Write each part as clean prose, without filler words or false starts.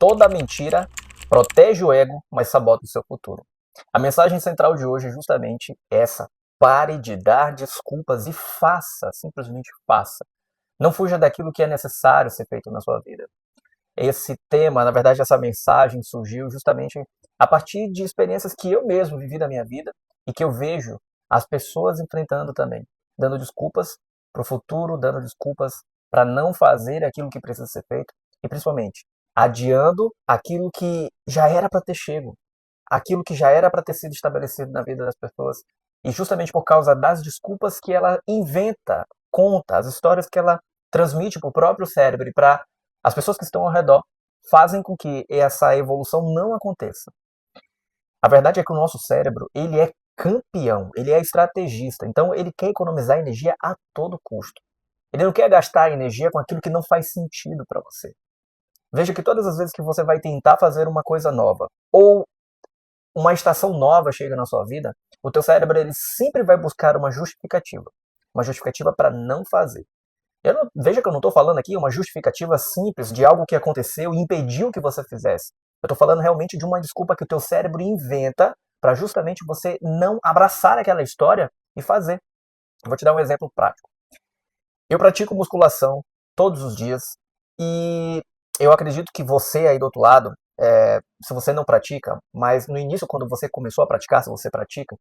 Toda mentira protege o ego, mas sabota o seu futuro. A mensagem central de hoje é justamente essa. Pare de dar desculpas e faça, simplesmente faça. Não fuja daquilo que é necessário ser feito na sua vida. Esse tema, na verdade, essa mensagem surgiu justamente a partir de experiências que eu mesmo vivi na minha vida e que eu vejo as pessoas enfrentando também, dando desculpas para o futuro, dando desculpas para não fazer aquilo que precisa ser feito e, principalmente, adiando aquilo que já era para ter chego, aquilo que já era para ter sido estabelecido na vida das pessoas. E justamente por causa das desculpas que ela inventa, conta, as histórias que ela transmite para o próprio cérebro e para as pessoas que estão ao redor, fazem com que essa evolução não aconteça. A verdade é que o nosso cérebro, ele é campeão, ele é estrategista, então ele quer economizar energia a todo custo. Ele não quer gastar energia com aquilo que não faz sentido para você. Veja que todas as vezes que você vai tentar fazer uma coisa nova, ou uma estação nova chega na sua vida, o teu cérebro ele sempre vai buscar uma justificativa para não fazer. Veja que eu não estou falando aqui uma justificativa simples de algo que aconteceu e impediu que você fizesse. Eu estou falando realmente de uma desculpa que o teu cérebro inventa para justamente você não abraçar aquela história e fazer. Eu vou te dar um exemplo prático. Eu pratico musculação todos os dias e eu acredito que você aí do outro lado, se você não pratica, mas no início quando você começou a praticar, se você pratica,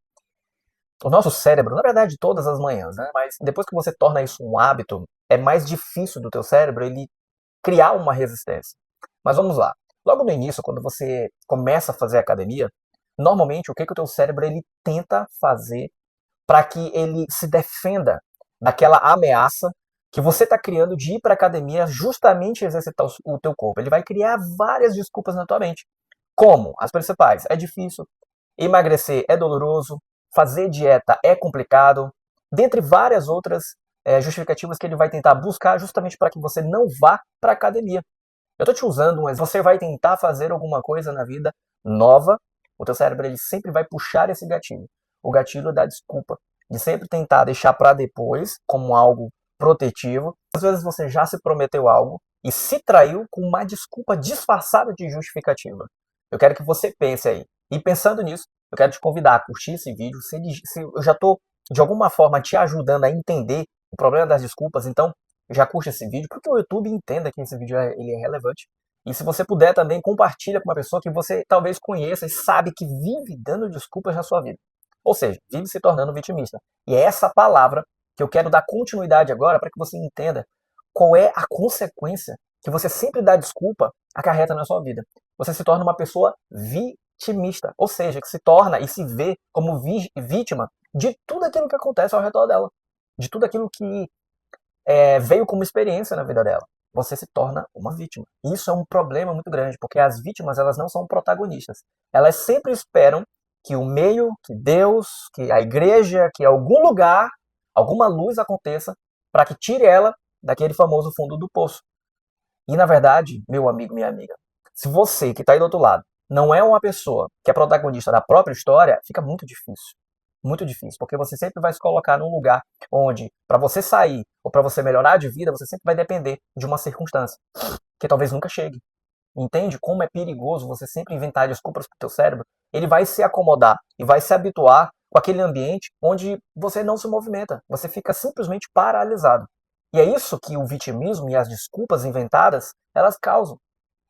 o nosso cérebro, na verdade, todas as manhãs, né? Mas depois que você torna isso um hábito, é mais difícil do teu cérebro ele criar uma resistência. Mas vamos lá. Logo no início, quando você começa a fazer academia, normalmente o que o teu cérebro ele tenta fazer para que ele se defenda daquela ameaça que você está criando de ir para a academia justamente exercitar o teu corpo. Ele vai criar várias desculpas na tua mente. Como? As principais. É difícil, emagrecer é doloroso, fazer dieta é complicado, dentre várias outras justificativas que ele vai tentar buscar justamente para que você não vá para a academia. Eu estou te usando, mas você vai tentar fazer alguma coisa na vida nova, o teu cérebro ele sempre vai puxar esse gatilho. O gatilho da desculpa, de sempre tentar deixar para depois, como algo protetivo. Às vezes você já se prometeu algo e se traiu com uma desculpa disfarçada de justificativa. Eu quero que você pense aí. E pensando nisso, eu quero te convidar a curtir esse vídeo. Se eu já estou, de alguma forma, te ajudando a entender o problema das desculpas, então já curte esse vídeo, porque o YouTube entenda que esse vídeo ele é relevante. E se você puder também, compartilha com uma pessoa que você talvez conheça e sabe que vive dando desculpas na sua vida. Ou seja, vive se tornando vitimista. E é essa palavra que eu quero dar continuidade agora para que você entenda qual é a consequência que você sempre dá desculpa acarreta na sua vida. Você se torna uma pessoa vitimista, ou seja, que se torna e se vê como vítima de tudo aquilo que acontece ao redor dela, de tudo aquilo que veio como experiência na vida dela. Você se torna uma vítima. E isso é um problema muito grande, porque as vítimas elas não são protagonistas. Elas sempre esperam que o meio, que Deus, que a igreja, que algum lugar, alguma luz aconteça para que tire ela daquele famoso fundo do poço. E na verdade, meu amigo, minha amiga, se você que está aí do outro lado não é uma pessoa que é protagonista da própria história, fica muito difícil. Muito difícil, porque você sempre vai se colocar num lugar onde, para você sair ou para você melhorar de vida, você sempre vai depender de uma circunstância que talvez nunca chegue. Entende como é perigoso você sempre inventar desculpas para o teu cérebro? Ele vai se acomodar e vai se habituar com aquele ambiente onde você não se movimenta, você fica simplesmente paralisado. E é isso que o vitimismo e as desculpas inventadas, elas causam.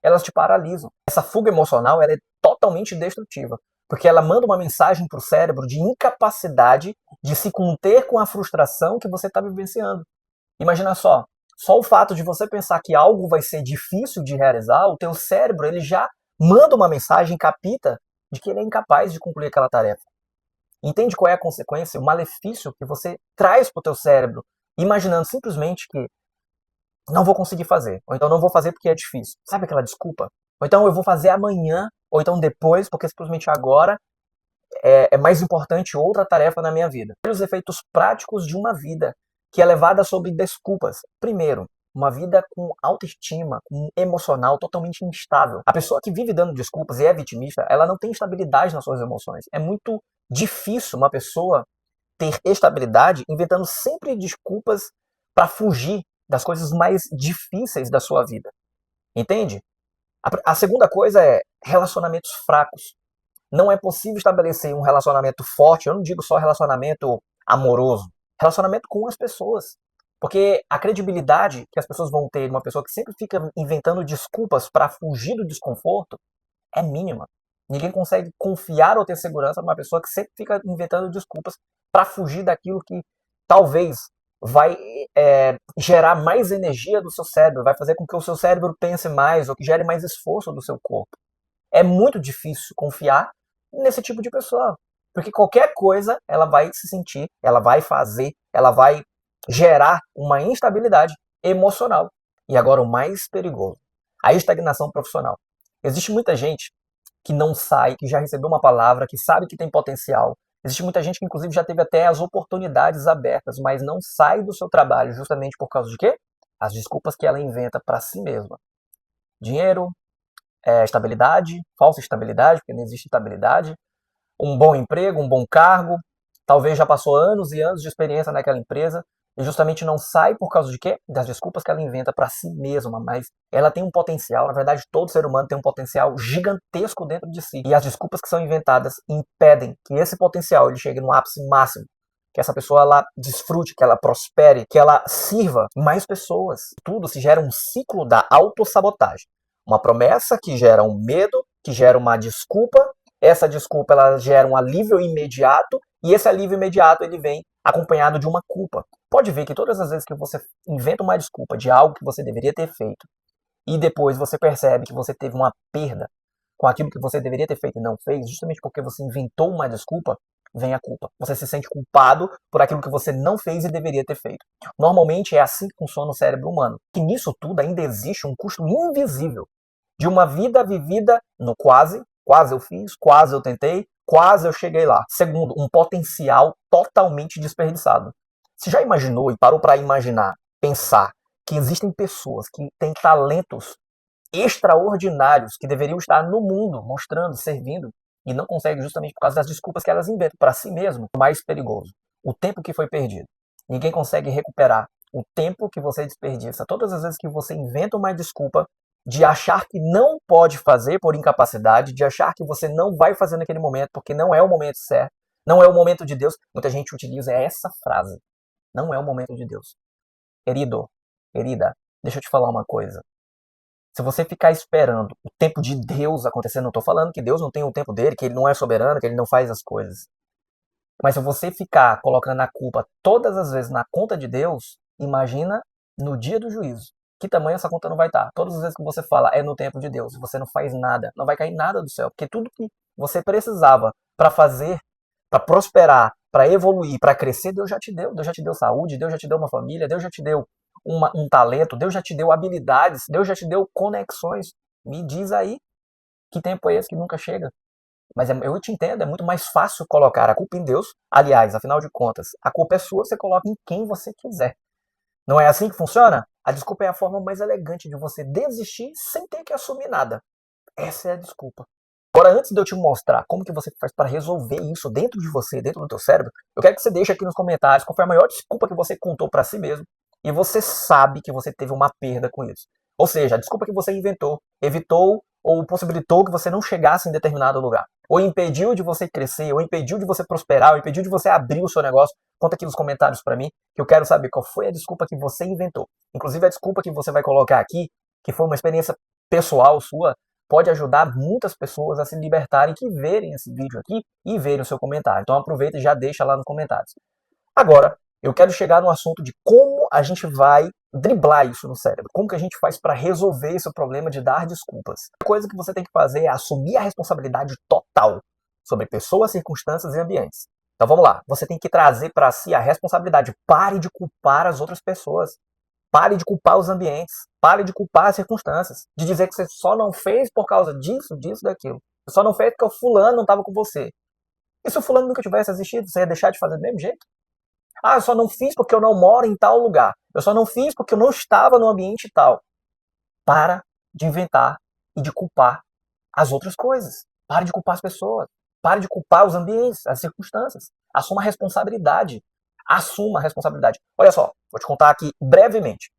Elas te paralisam. Essa fuga emocional ela é totalmente destrutiva, porque ela manda uma mensagem para o cérebro de incapacidade de se conter com a frustração que você está vivenciando. Imagina só o fato de você pensar que algo vai ser difícil de realizar, o teu cérebro ele já manda uma mensagem capita de que ele é incapaz de concluir aquela tarefa. Entende qual é a consequência, o malefício que você traz para o teu cérebro, imaginando simplesmente que não vou conseguir fazer, ou então não vou fazer porque é difícil. Sabe aquela desculpa? Ou então eu vou fazer amanhã, ou então depois, porque simplesmente agora é mais importante outra tarefa na minha vida. Os efeitos práticos de uma vida que é levada sobre desculpas. Primeiro, uma vida com autoestima, com emocional totalmente instável. A pessoa que vive dando desculpas e é vitimista, ela não tem estabilidade nas suas emoções. É muito difícil uma pessoa ter estabilidade inventando sempre desculpas para fugir das coisas mais difíceis da sua vida. Entende? A segunda coisa é relacionamentos fracos. Não é possível estabelecer um relacionamento forte, eu não digo só relacionamento amoroso, relacionamento com as pessoas. Porque a credibilidade que as pessoas vão ter de uma pessoa que sempre fica inventando desculpas para fugir do desconforto é mínima. Ninguém consegue confiar ou ter segurança numa pessoa que sempre fica inventando desculpas para fugir daquilo que talvez vai gerar mais energia do seu cérebro, vai fazer com que o seu cérebro pense mais ou que gere mais esforço do seu corpo. É muito difícil confiar nesse tipo de pessoa, porque qualquer coisa ela vai se sentir, ela vai fazer, ela vai gerar uma instabilidade emocional. E agora o mais perigoso, a estagnação profissional. Existe muita gente que não sai, que já recebeu uma palavra, que sabe que tem potencial. Existe muita gente que inclusive já teve até as oportunidades abertas, mas não sai do seu trabalho justamente por causa de quê? As desculpas que ela inventa para si mesma. Dinheiro, estabilidade, falsa estabilidade, porque não existe estabilidade, um bom emprego, um bom cargo, talvez já passou anos e anos de experiência naquela empresa e justamente não sai por causa de quê? Das desculpas que ela inventa para si mesma, mas ela tem um potencial, na verdade todo ser humano tem um potencial gigantesco dentro de si e as desculpas que são inventadas impedem que esse potencial ele chegue no ápice máximo, que essa pessoa ela desfrute, que ela prospere, que ela sirva mais pessoas. Tudo se gera um ciclo da autossabotagem. Uma promessa que gera um medo, que gera uma desculpa, essa desculpa ela gera um alívio imediato e esse alívio imediato ele vem acompanhado de uma culpa. Pode ver que todas as vezes que você inventa uma desculpa de algo que você deveria ter feito e depois você percebe que você teve uma perda com aquilo que você deveria ter feito e não fez, justamente porque você inventou uma desculpa, vem a culpa. Você se sente culpado por aquilo que você não fez e deveria ter feito. Normalmente é assim que funciona o cérebro humano. Que nisso tudo ainda existe um custo invisível de uma vida vivida no quase, quase eu fiz, quase eu tentei, quase eu cheguei lá. Segundo, um potencial totalmente desperdiçado. Você já imaginou e parou para imaginar, pensar que existem pessoas que têm talentos extraordinários que deveriam estar no mundo, mostrando, servindo, e não conseguem justamente por causa das desculpas que elas inventam para si mesmo? O mais perigoso, o tempo que foi perdido. Ninguém consegue recuperar o tempo que você desperdiça. Todas as vezes que você inventa uma desculpa de achar que não pode fazer por incapacidade, de achar que você não vai fazer naquele momento porque não é o momento certo, não é o momento de Deus. Muita gente utiliza essa frase. Não é o momento de Deus. Querido, querida, deixa eu te falar uma coisa. Se você ficar esperando o tempo de Deus acontecer, não estou falando que Deus não tem o tempo dele, que ele não é soberano, que ele não faz as coisas. Mas se você ficar colocando a culpa todas as vezes na conta de Deus, imagina no dia do juízo. Que tamanho essa conta não vai estar? Todas as vezes que você fala é no tempo de Deus, você não faz nada, não vai cair nada do céu, porque tudo que você precisava para fazer, para prosperar, para evoluir, para crescer, Deus já te deu. Deus já te deu saúde, Deus já te deu uma família, Deus já te deu um talento, Deus já te deu habilidades, Deus já te deu conexões. Me diz aí, que tempo é esse que nunca chega? Mas eu te entendo, é muito mais fácil colocar a culpa em Deus. Aliás, afinal de contas, a culpa é sua, você coloca em quem você quiser. Não é assim que funciona? A desculpa é a forma mais elegante de você desistir sem ter que assumir nada. Essa é a desculpa. Agora, antes de eu te mostrar como que você faz para resolver isso dentro de você, dentro do teu cérebro, eu quero que você deixe aqui nos comentários qual foi a maior desculpa que você contou para si mesmo e você sabe que você teve uma perda com isso. Ou seja, a desculpa que você inventou, evitou ou possibilitou que você não chegasse em determinado lugar. Ou impediu de você crescer, ou impediu de você prosperar, ou impediu de você abrir o seu negócio. Conta aqui nos comentários para mim, que eu quero saber qual foi a desculpa que você inventou. Inclusive a desculpa que você vai colocar aqui, que foi uma experiência pessoal sua, pode ajudar muitas pessoas a se libertarem que verem esse vídeo aqui e verem o seu comentário. Então aproveita e já deixa lá nos comentários. Agora, eu quero chegar no assunto de como a gente vai driblar isso no cérebro. Como que a gente faz para resolver esse problema de dar desculpas. A coisa que você tem que fazer é assumir a responsabilidade total sobre pessoas, circunstâncias e ambientes. Então vamos lá, você tem que trazer para si a responsabilidade. Pare de culpar as outras pessoas. Pare de culpar os ambientes. Pare de culpar as circunstâncias. De dizer que você só não fez por causa disso, disso, daquilo. Você só não fez porque o fulano não estava com você. E se o fulano nunca tivesse existido, você ia deixar de fazer do mesmo jeito? Ah, eu só não fiz porque eu não moro em tal lugar. Eu só não fiz porque eu não estava no ambiente tal. Para de inventar e de culpar as outras coisas. Pare de culpar as pessoas. Pare de culpar os ambientes, as circunstâncias. Assuma a responsabilidade. Assuma a responsabilidade. Olha só, vou te contar aqui brevemente.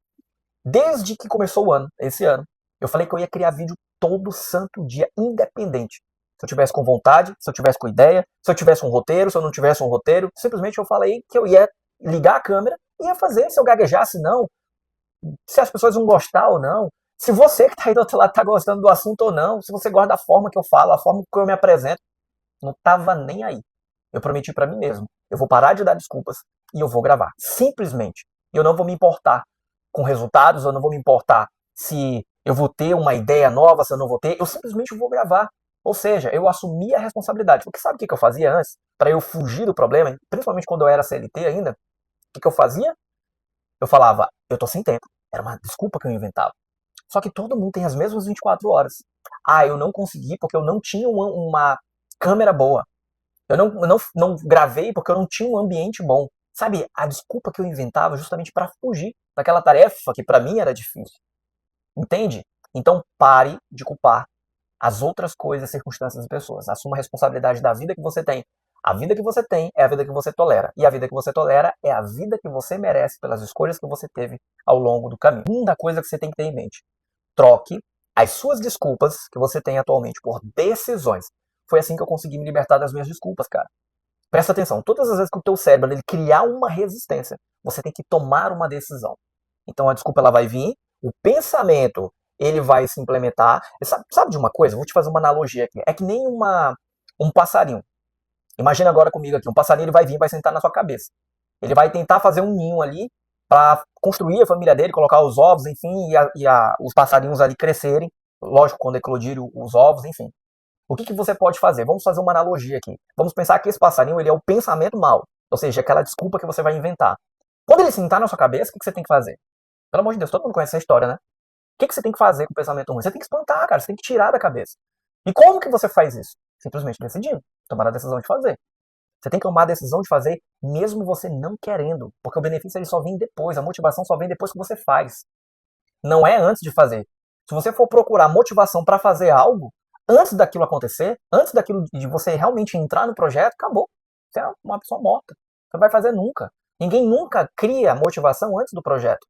Desde que começou o ano, esse ano, eu falei que eu ia criar vídeo todo santo dia, independente. Se eu tivesse com vontade, se eu tivesse com ideia, se eu tivesse um roteiro, se eu não tivesse um roteiro, simplesmente eu falei que eu ia ligar a câmera e ia fazer, se eu gaguejasse, não, se as pessoas vão gostar ou não, se você que está aí do outro lado está gostando do assunto ou não, se você gosta da forma que eu falo, a forma que eu me apresento, não tava nem aí. Eu prometi para mim mesmo, eu vou parar de dar desculpas e eu vou gravar, simplesmente. Eu não vou me importar com resultados, eu não vou me importar se eu vou ter uma ideia nova, se eu não vou ter, eu simplesmente vou gravar. Ou seja, eu assumi a responsabilidade. Porque sabe o que eu fazia antes? Para eu fugir do problema, principalmente quando eu era CLT ainda, o que eu fazia? Eu falava, eu tô sem tempo. Era uma desculpa que eu inventava. Só que todo mundo tem as mesmas 24 horas. Ah, eu não consegui porque eu não tinha uma câmera boa. Eu não gravei porque eu não tinha um ambiente bom. Sabe, a desculpa que eu inventava justamente para fugir daquela tarefa que para mim era difícil. Entende? Então pare de culpar as outras coisas, circunstâncias e pessoas. Assuma a responsabilidade da vida que você tem. A vida que você tem é a vida que você tolera. E a vida que você tolera é a vida que você merece pelas escolhas que você teve ao longo do caminho. Segunda coisa que você tem que ter em mente. Troque as suas desculpas que você tem atualmente por decisões. Foi assim que eu consegui me libertar das minhas desculpas, cara. Presta atenção, todas as vezes que o teu cérebro ele criar uma resistência, você tem que tomar uma decisão. Então a desculpa ela vai vir, o pensamento ele vai se implementar. Sabe de uma coisa? Vou te fazer uma analogia aqui. É que nem um passarinho. Imagina agora comigo aqui, um passarinho ele vai vir, vai sentar na sua cabeça. Ele vai tentar fazer um ninho ali para construir a família dele, colocar os ovos, enfim, os passarinhos ali crescerem. Lógico, quando eclodirem os ovos, enfim. O que você pode fazer? Vamos fazer uma analogia aqui. Vamos pensar que esse passarinho ele é o pensamento mal. Ou seja, aquela desculpa que você vai inventar. Quando ele sentar na sua cabeça, o que você tem que fazer? Pelo amor de Deus, todo mundo conhece essa história, né? O que você tem que fazer com o pensamento ruim? Você tem que espantar, cara. Você tem que tirar da cabeça. E como que você faz isso? Simplesmente decidindo. Tomar a decisão de fazer. Você tem que tomar a decisão de fazer mesmo você não querendo. Porque o benefício ele só vem depois. A motivação só vem depois que você faz. Não é antes de fazer. Se você for procurar motivação para fazer algo, antes daquilo acontecer, antes daquilo de você realmente entrar no projeto, acabou. Você é uma pessoa morta. Você não vai fazer nunca. Ninguém nunca cria motivação antes do projeto.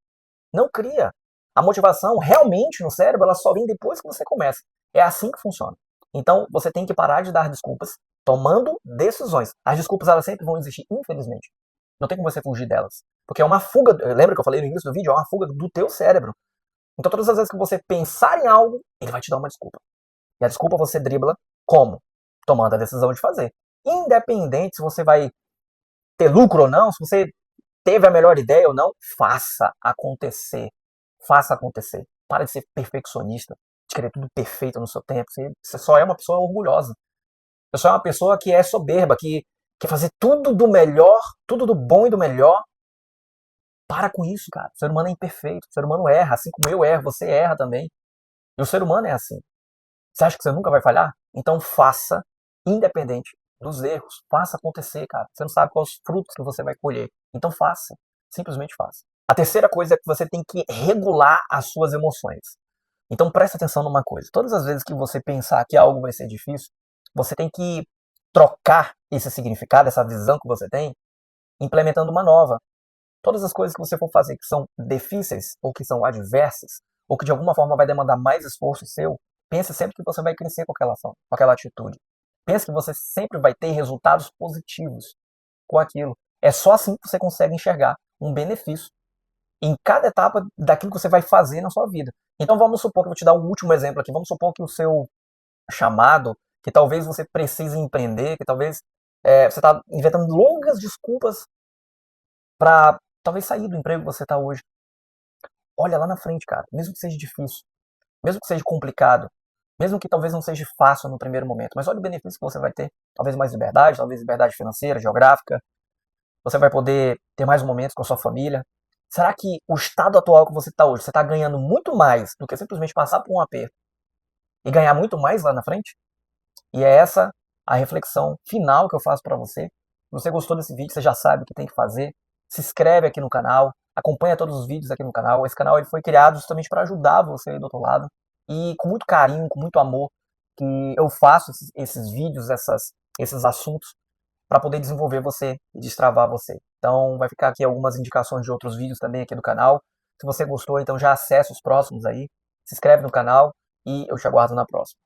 Não cria. A motivação realmente no cérebro, ela só vem depois que você começa. É assim que funciona. Então, você tem que parar de dar desculpas, tomando decisões. As desculpas, elas sempre vão existir, infelizmente. Não tem como você fugir delas. Porque é uma fuga, lembra que eu falei no início do vídeo? É uma fuga do teu cérebro. Então, todas as vezes que você pensar em algo, ele vai te dar uma desculpa. E a desculpa você dribla como? Tomando a decisão de fazer. Independente se você vai ter lucro ou não, se você teve a melhor ideia ou não, faça acontecer. Faça acontecer. Para de ser perfeccionista, de querer tudo perfeito no seu tempo. Você só é uma pessoa orgulhosa. Você só é uma pessoa que é soberba, que quer fazer tudo do melhor, tudo do bom e do melhor. Para com isso, cara. O ser humano é imperfeito. O ser humano erra, assim como eu erro, você erra também. E o ser humano é assim. Você acha que você nunca vai falhar? Então faça, independente dos erros. Faça acontecer, cara. Você não sabe quais os frutos que você vai colher. Então faça. Simplesmente faça. A terceira coisa é que você tem que regular as suas emoções. Então preste atenção numa coisa. Todas as vezes que você pensar que algo vai ser difícil, você tem que trocar esse significado, essa visão que você tem, implementando uma nova. Todas as coisas que você for fazer que são difíceis, ou que são adversas, ou que de alguma forma vai demandar mais esforço seu, pense sempre que você vai crescer com aquela ação, com aquela atitude. Pense que você sempre vai ter resultados positivos com aquilo. É só assim que você consegue enxergar um benefício em cada etapa daquilo que você vai fazer na sua vida. Então vamos supor que eu vou te dar um último exemplo aqui. Vamos supor que o seu chamado, que talvez você precise empreender, que talvez você está inventando longas desculpas para talvez sair do emprego que você está hoje. Olha lá na frente, cara. Mesmo que seja difícil, mesmo que seja complicado, mesmo que talvez não seja fácil no primeiro momento, mas olha o benefício que você vai ter. Talvez mais liberdade, talvez liberdade financeira, geográfica. Você vai poder ter mais momentos com a sua família. Será que o estado atual que você está hoje, você está ganhando muito mais do que simplesmente passar por um aperto e ganhar muito mais lá na frente? E é essa a reflexão final que eu faço para você. Se você gostou desse vídeo, você já sabe o que tem que fazer. Se inscreve aqui no canal, acompanha todos os vídeos aqui no canal. Esse canal ele foi criado justamente para ajudar você aí do outro lado. E com muito carinho, com muito amor, que eu faço esses vídeos, esses assuntos, para poder desenvolver você e destravar você. Então vai ficar aqui algumas indicações de outros vídeos também aqui do canal. Se você gostou, então já acessa os próximos aí. Se inscreve no canal. e eu te aguardo na próxima.